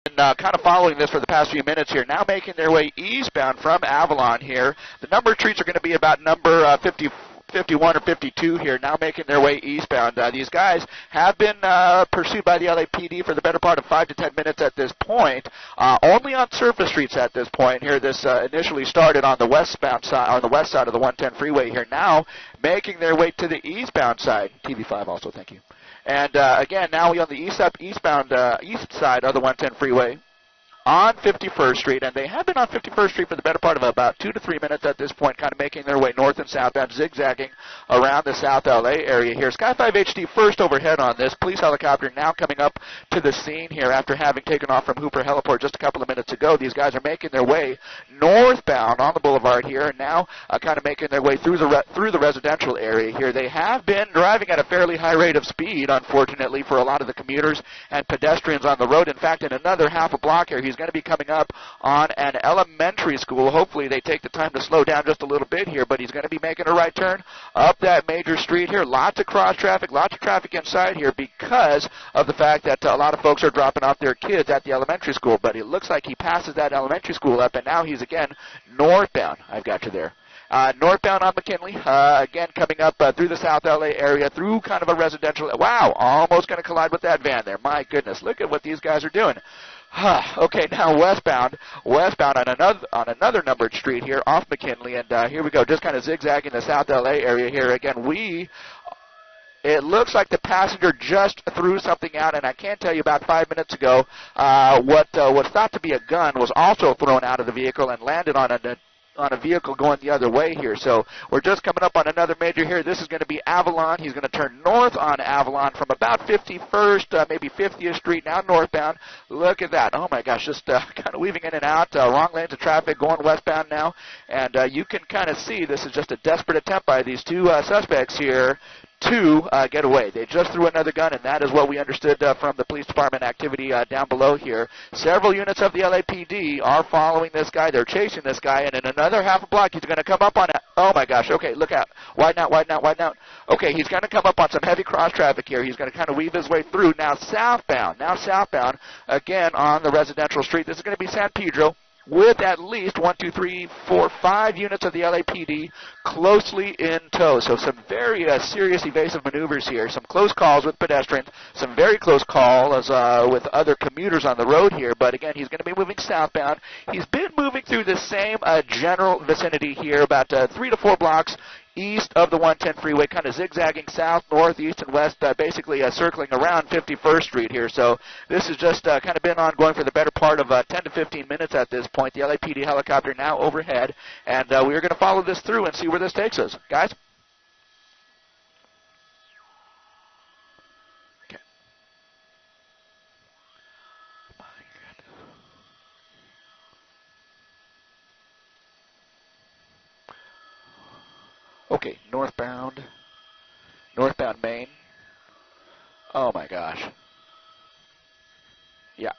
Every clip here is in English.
been kind of following this for the past few minutes here, now making their way eastbound from Avalon here. The number of streets are going to be about number 51 or 52 here, now making their way eastbound. These guys have been pursued by the LAPD for the better part of 5 to 10 minutes at this point, only on surface streets at this point here. This initially started on the westbound side, on the west side of the 110 freeway here, now making their way to the eastbound side. TV5 also, thank you. And again, now we on the east side of the 110 freeway on 51st Street, and they have been on 51st Street for the better part of about 2 to 3 minutes at this point, kind of making their way north and southbound, zigzagging around the South LA area here. Sky 5 HD first overhead on this. Police helicopter now coming up to the scene here after having taken off from Hooper Heliport just a couple of minutes ago. These guys are making their way northbound on the boulevard here, and now kind of making their way through the residential area here. They have been driving at a fairly high rate of speed, unfortunately, for a lot of the commuters and pedestrians on the road. In fact, in another half a block here, he's going to be coming up on an elementary school. Hopefully they take the time to slow down just a little bit here, but he's going to be making a right turn up that major street here. Lots of cross traffic, lots of traffic inside here because of the fact that a lot of folks are dropping off their kids at the elementary school. But it looks like he passes that elementary school up, and now he's again northbound. I've got you there. Northbound on McKinley, again coming up through the South LA area, through kind of a residential. Wow, almost going to collide with that van there. My goodness, look at what these guys are doing. Okay, now westbound on another numbered street here off McKinley, and here we go, just kind of zigzagging the South LA area here. Again, it looks like the passenger just threw something out, and I can tell you about 5 minutes ago, what was thought to be a gun was also thrown out of the vehicle and landed on a vehicle going the other way here. So we're just coming up on another major here. This is going to be Avalon. He's going to turn north on Avalon from about 51st, maybe 50th Street, now northbound. Look at that. Oh my gosh, just kind of weaving in and out, wrong lanes of traffic going westbound now. And you can kind of see this is just a desperate attempt by these two suspects here to get away. They just threw another gun, and that is what we understood from the police department activity down below here. Several units of the LAPD are following this guy. They're chasing this guy, and in another half a block, he's going to come up on it. Oh, my gosh. Okay, look out. Widen out, widen out, widen out. Okay, he's going to come up on some heavy cross traffic here. He's going to kind of weave his way through. Now southbound, again on the residential street. This is going to be San Pedro, with at least 1, 2, 3, 4, 5 units of the LAPD closely in tow. So some very serious evasive maneuvers here, some close calls with pedestrians, some very close calls with other commuters on the road here. But again, he's going to be moving southbound. He's been moving through the same general vicinity here, about 3 to 4 blocks east of the 110 freeway, kind of zigzagging south, north, east, and west, basically circling around 51st Street here. So this has just kind of been ongoing for the better part of 10 to 15 minutes at this point. The LAPD helicopter now overhead, and we are going to follow this through and see where this takes us. Guys? Okay. Okay, northbound Main. Oh my gosh. Yeah.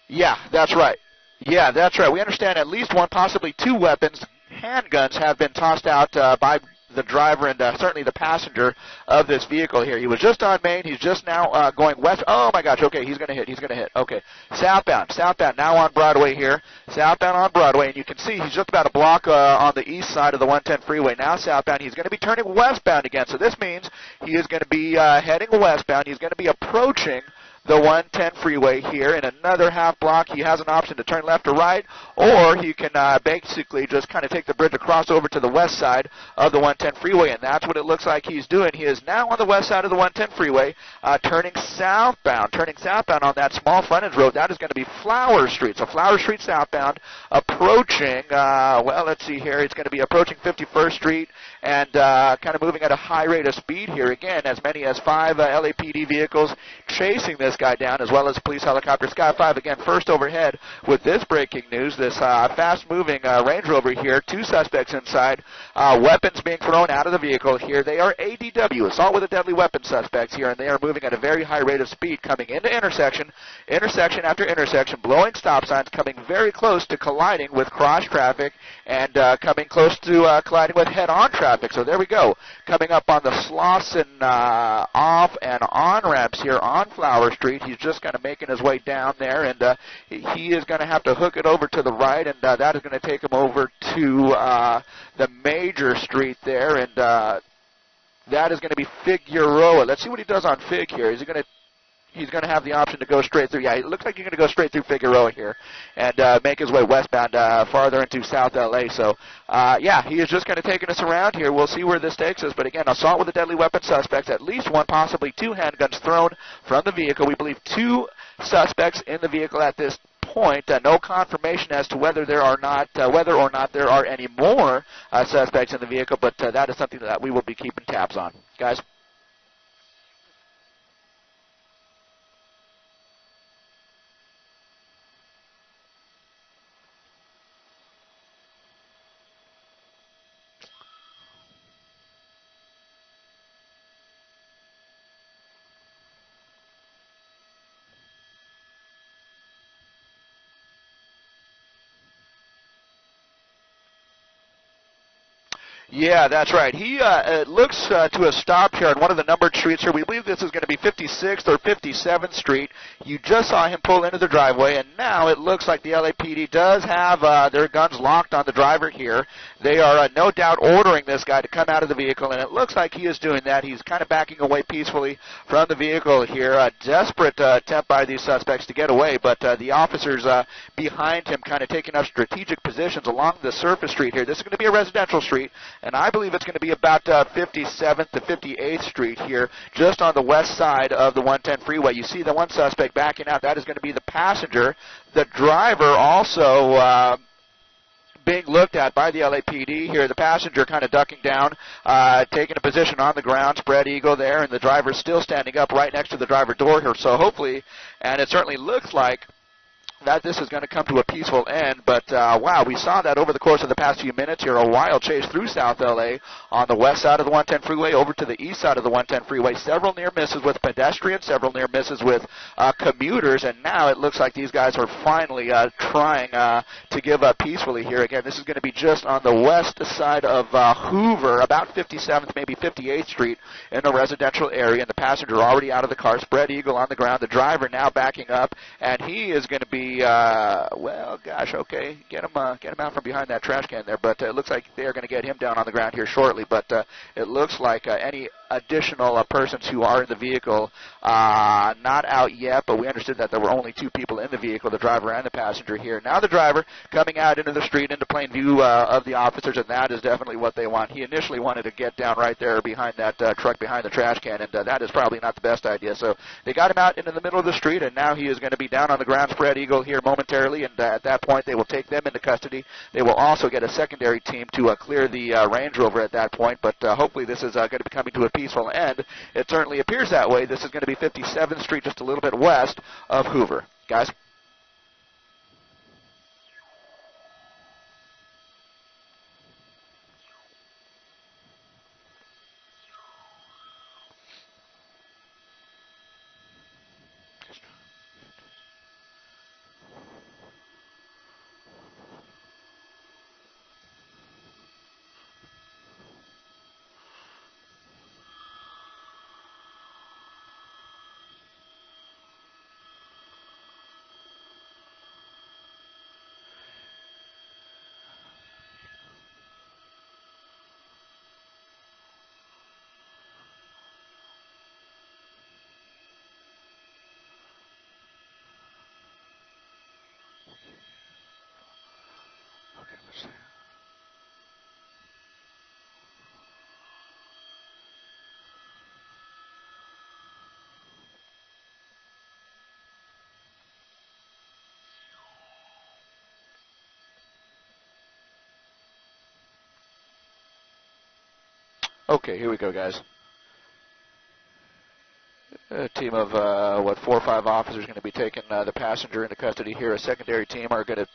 Yeah, that's right. Yeah, that's right. We understand at least one, possibly two weapons, handguns, have been tossed out by the driver and certainly the passenger of this vehicle here. He was just on Main. He's just now going west. Oh, my gosh. Okay, he's going to hit. Okay, southbound, now on Broadway here. Southbound on Broadway, and you can see he's just about a block on the east side of the 110 freeway. Now southbound, he's going to be turning westbound again. So this means he is going to be heading westbound. He's going to be approaching the 110 freeway here. In another half block, he has an option to turn left or right, or he can basically just kind of take the bridge across over to the west side of the 110 freeway, and that's what it looks like he's doing. He is now on the west side of the 110 freeway, turning southbound on that small frontage road. That is going to be Flower Street. So Flower Street southbound, approaching, well, let's see here. It's going to be approaching 51st Street and kind of moving at a high rate of speed here. Again, as many as 5 LAPD vehicles chasing this this guy down, as well as police helicopter Sky 5. Again, first overhead with this breaking news. This fast-moving Range Rover here. 2 suspects inside. Weapons being thrown out of the vehicle here. They are ADW, assault with a deadly weapon suspects here, and they are moving at a very high rate of speed, coming into intersection after intersection, blowing stop signs, coming very close to colliding with cross traffic, and coming close to colliding with head-on traffic. So there we go. Coming up on the Slauson off and on ramps here on Flower Street. He's just kind of making his way down there, and he is going to have to hook it over to the right, and that is going to take him over to the major street there, and that is going to be Figueroa. Let's see what he does on Fig here. He's going to have the option to go straight through. Yeah, it looks like he's going to go straight through Figueroa here and make his way westbound farther into South LA. So, yeah, he is just kind of taking us around here. We'll see where this takes us. But again, assault with a deadly weapon suspects, at least one, possibly 2 handguns thrown from the vehicle. We believe 2 suspects in the vehicle at this point. No confirmation as to whether or not there are any more suspects in the vehicle, but that is something that we will be keeping tabs on. Guys? Yeah, that's right. He it looks to have stopped here on one of the numbered streets here. We believe this is going to be 56th or 57th Street. You just saw him pull into the driveway, and now it looks like the LAPD does have their guns locked on the driver here. They are no doubt ordering this guy to come out of the vehicle, and it looks like he is doing that. He's kind of backing away peacefully from the vehicle here. A desperate attempt by these suspects to get away, but the officers behind him kind of taking up strategic positions along the surface street here. This is going to be a residential street, and I believe it's going to be about 57th to 58th Street here, just on the west side of the 110 freeway. You see the one suspect backing out. That is going to be the passenger. The driver also being looked at by the LAPD here. The passenger kind of ducking down, taking a position on the ground, spread eagle there, and the driver still standing up right next to the driver door here. So hopefully, and it certainly looks like that this is going to come to a peaceful end, but wow, we saw that over the course of the past few minutes here, a wild chase through South LA on the west side of the 110 freeway over to the east side of the 110 freeway. Several near misses with pedestrians, several near misses with commuters, and now it looks like these guys are finally trying to give up peacefully here. Again, this is going to be just on the west side of Hoover, about 57th, maybe 58th Street in the residential area, and the passenger already out of the car, spread eagle on the ground, the driver now backing up, and he is going to be well, gosh, okay, get him out from behind that trash can there. But it looks like they are going to get him down on the ground here shortly. But it looks like any additional persons who are in the vehicle not out yet. But we understood that there were only 2 people in the vehicle, the driver and the passenger here. Now the driver coming out into the street, into plain view of the officers, and that is definitely what they want. He initially wanted to get down right there behind that truck behind the trash can, and that is probably not the best idea. So they got him out into the middle of the street, and now he is going to be down on the ground, spread eagle here momentarily, and at that point they will take them into custody. They will also get a secondary team to clear the Range Rover at that point, but hopefully this is going to be coming to a peaceful end. It certainly appears that way. This is going to be 57th Street, just a little bit west of Hoover. Guys? Okay, here we go, guys. A team of, 4 or 5 officers going to be taking the passenger into custody here. A secondary team are going to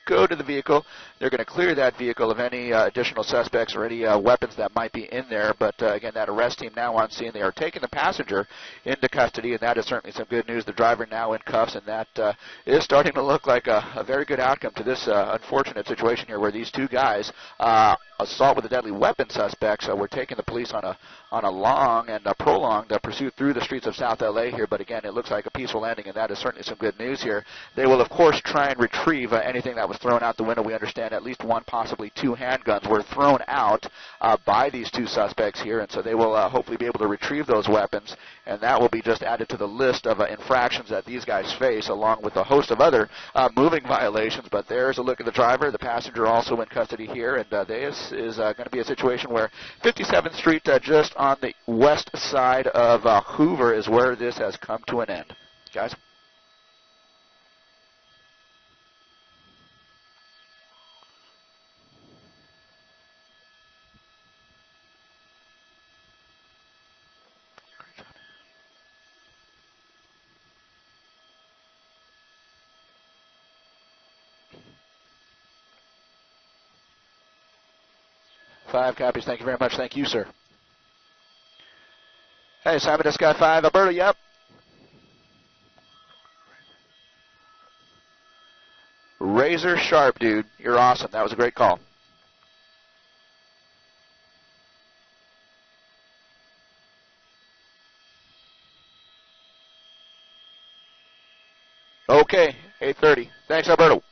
go to the vehicle. They're going to clear that vehicle of any additional suspects or any weapons that might be in there. But again, that arrest team now on scene. They are taking the passenger into custody, and that is certainly some good news. The driver now in cuffs, and that is starting to look like a very good outcome to this unfortunate situation here, where these two guys, assault with a deadly weapon suspects, were taking the police on a long and prolonged pursuit through the streets of South LA here. But again, it looks like a peaceful ending, and that is certainly some good news here. They will, of course, try and retrieve anything that was thrown out the window. We understand at least one, possibly 2 handguns were thrown out by these two suspects here, and so they will hopefully be able to retrieve those weapons, and that will be just added to the list of infractions that these guys face, along with a host of other moving violations. But there's a look at the driver. The passenger also in custody here, and this is going to be a situation where 57th Street, just on the west side of Hoover, is where this has come to an end. Guys? Five copies. Thank you very much. Thank you, sir. Hey, Simon, this guy 5. Alberto, yep. Razor sharp, dude. You're awesome. That was a great call. Okay, 8:30. Thanks, Alberto.